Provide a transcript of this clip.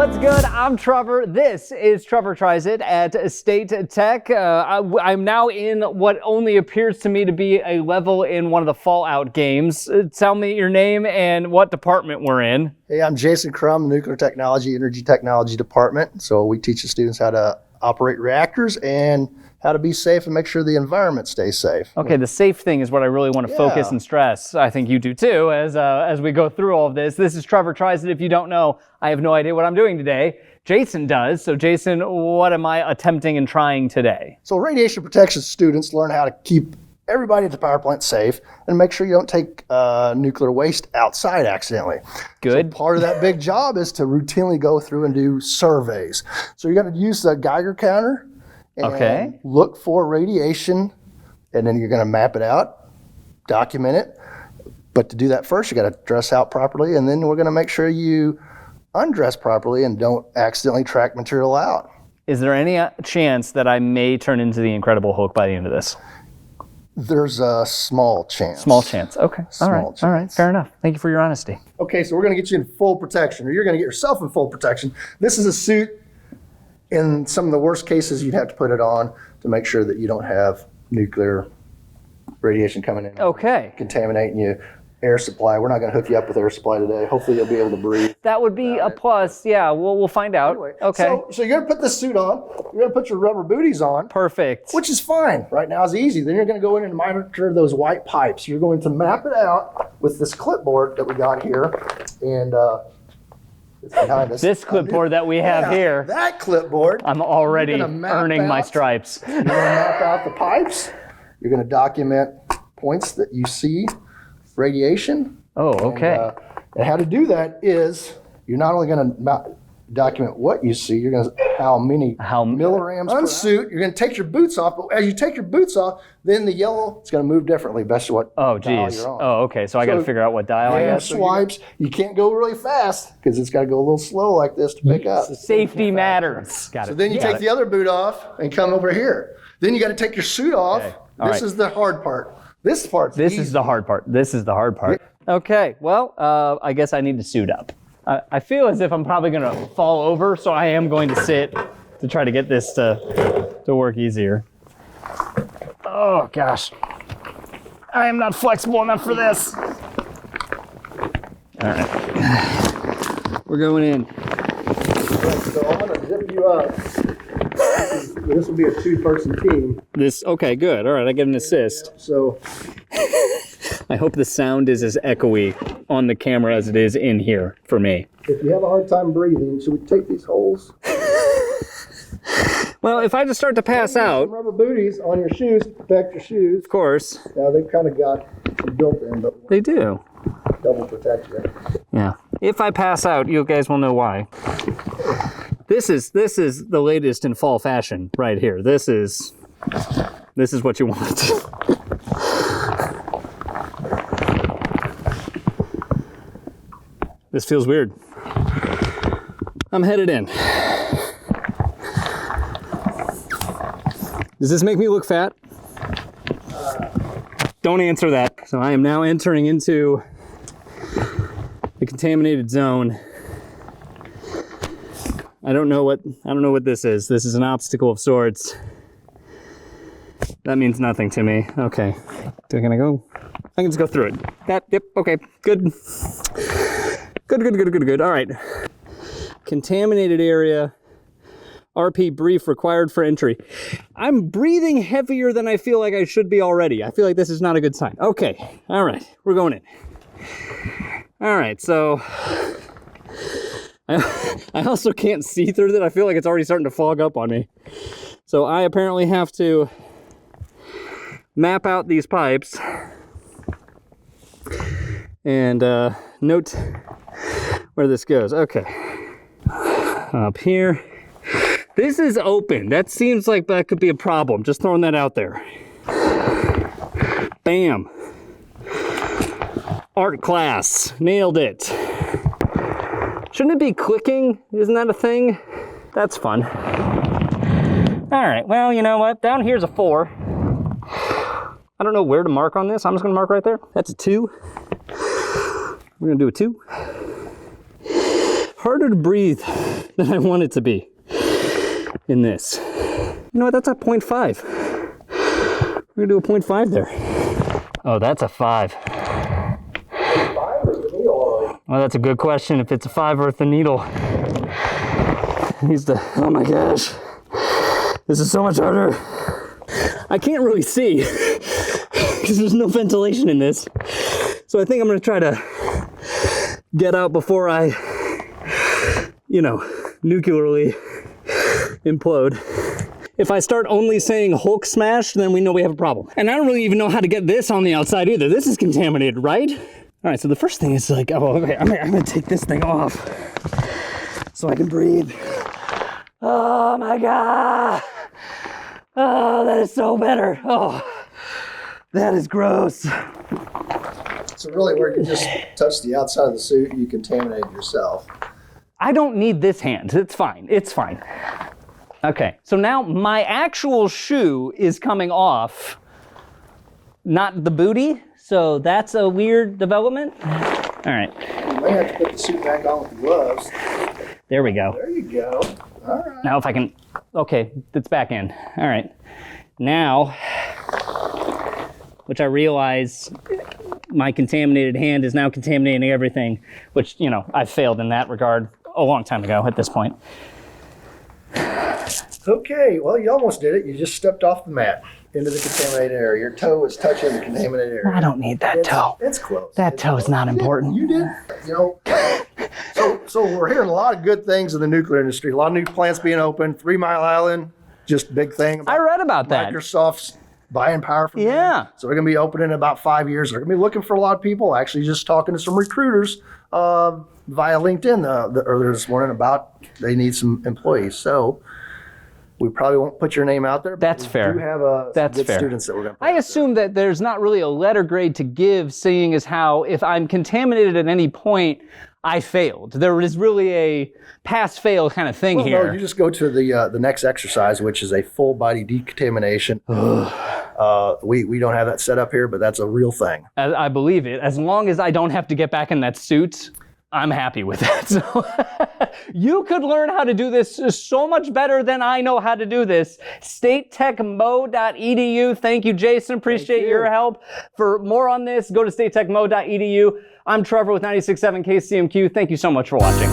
What's good? I'm Trevor. This is Trevor Tries It at State Tech. I'm now in what only appears to me to be a level in one of the Fallout games. Tell me your name and what department we're in. Hey, I'm Jason Crum, Nuclear Technology, Energy Technology Department. So we teach the students how to operate reactors and how to be safe and make sure the environment stays safe. Okay, the safe thing is what I really want to focus and stress. I think you do too, as we go through all of this. This is Trevor Tries It. If you don't know, I have no idea what I'm doing today. Jason does. So Jason, what am I attempting and trying today? So radiation protection students learn how to keep everybody at the power plant safe and make sure you don't take nuclear waste outside accidentally. Good. So part of that big job is to routinely go through and do surveys. So you're going to use the Geiger counter and look for radiation, and then you're going to map it out, document it. But to do that first, you got to dress out properly, and then we're going to make sure you undress properly and don't accidentally track material out. Is there any chance that I may turn into the Incredible Hulk by the end of this? There's a small chance. Small chance. Okay. All right. Fair enough. Thank you for your honesty. Okay, so we're going to get you in full protection, or you're going to get yourself in full protection. This is a suit. In some of the worst cases, you'd have to put it on to make sure that you don't have nuclear radiation coming in. Okay. Contaminating your air supply. We're not going to hook you up with air supply today. Hopefully you'll be able to breathe. That would be a plus. Yeah, we'll find out. Anyway, okay. So you're going to put this suit on. You're going to put your rubber booties on. Perfect. Which is fine. Right now is easy. Then you're going to go in and monitor those white pipes. You're going to map it out with this clipboard that we got here. And it's behind us. This clipboard that we have here. That clipboard. I'm already earning my stripes. You're going to map out the pipes. You're going to document points that you see radiation. Oh, okay. And how to do that is you're not only going to document what you see, you're going to how milligrams per unsuit. You're going to take your boots off, but as you take your boots off, then the yellow is going to move differently based on what dial you're on. Oh, okay. So I got to figure out what dial I guess. Swipes. You can't go really fast because it's got to go a little slow like this to pick up. Safety matters. Got it. So then you take the other boot off and come over here. Then you got to take your suit off. Okay. This is the hard part. This is the hard part. This is the hard part. Okay. Well, I guess I need to suit up. I feel as if I'm probably going to fall over, so I am going to sit to try to get this to work easier. Oh, gosh. I am not flexible enough for this. All right. We're going in. So I'm going to zip you up. This will be a two-person team. Okay, good. All right, I get an assist. So I hope the sound is as echoey on the camera as it is in here for me. If you have a hard time breathing, should we take these holes? Well, if I just start to pass out. Some rubber booties on your shoes to protect your shoes. Of course. Now they've kind of got some built in, but they do. Double protect you. Yeah. If I pass out, you guys will know why. This is the latest in fall fashion right here. This is what you want. This feels weird. I'm headed in. Does this make me look fat? Don't answer that. So I am now entering into the contaminated zone. I don't know what this is. This is an obstacle of sorts. That means nothing to me. Okay. Can I go? I can just go through it. Yep, okay, good. Good. All right. Contaminated area. RP brief required for entry. I'm breathing heavier than I feel like I should be already. I feel like this is not a good sign. Okay. All right. We're going in. All right. So I also can't see through that. I feel like it's already starting to fog up on me. So I apparently have to map out these pipes and note where this goes. Okay. Up here. This is open. That seems like that could be a problem. Just throwing that out there. Bam. Art class. Nailed it. Shouldn't it be clicking? Isn't that a thing? That's fun. All right, well, you know what? Down here's a 4. I don't know where to mark on this. I'm just gonna mark right there. That's a 2. We're gonna do a 2. harder to breathe than I want it to be in this. You know what, that's a 0.5. We're gonna do a 0.5 there. Oh, that's a 5. Well, that's a good question. If it's a 5 or if the needle needs to, oh my gosh. This is so much harder. I can't really see because there's no ventilation in this. So I think I'm gonna try to get out before I, you know, nuclearly implode. If I start only saying Hulk smash, then we know we have a problem. And I don't really even know how to get this on the outside either. This is contaminated, right? All right, so the first thing is like, oh, okay, I'm gonna take this thing off so I can breathe. Oh my God. Oh, that is so better. Oh, that is gross. So really where you just touch the outside of the suit, you contaminate yourself. I don't need this hand. It's fine. It's fine. Okay, so now my actual shoe is coming off, not the booty. So that's a weird development. All right. You may have to put the suit back on with the gloves. There we go. There you go. All right. Now if I can, okay, it's back in. All right. Now, which I realize my contaminated hand is now contaminating everything, which, you know, I failed in that regard a long time ago at this point. Okay, well, you almost did it. You just stepped off the mat into the contaminated area. Your toe is touching the contaminated area. I don't need that toe. It's close. That toe is not important. You did. You know, so we're hearing a lot of good things in the nuclear industry. A lot of new plants being opened. 3 Mile Island, just big thing. I read about that. Microsoft's buying power from them. Yeah. So they're going to be open in about 5 years. They're going to be looking for a lot of people. Actually, just talking to some recruiters via LinkedIn earlier this morning about they need some employees. So we probably won't put your name out there. But That's fair. We do have That's good fair. students that we're going to. I assume that there's not really a letter grade to give, seeing as how if I'm contaminated at any point, I failed. There is really a pass-fail kind of thing here. No, you just go to the next exercise, which is a full body decontamination. We don't have that set up here, but that's a real thing. I believe it. As long as I don't have to get back in that suit, I'm happy with that. So you could learn how to do this so much better than I know how to do this. statetechmo.edu. Thank you, Jason. Appreciate your help. For more on this, go to statetechmo.edu. I'm Trevor with 96.7 KCMQ. Thank you so much for watching.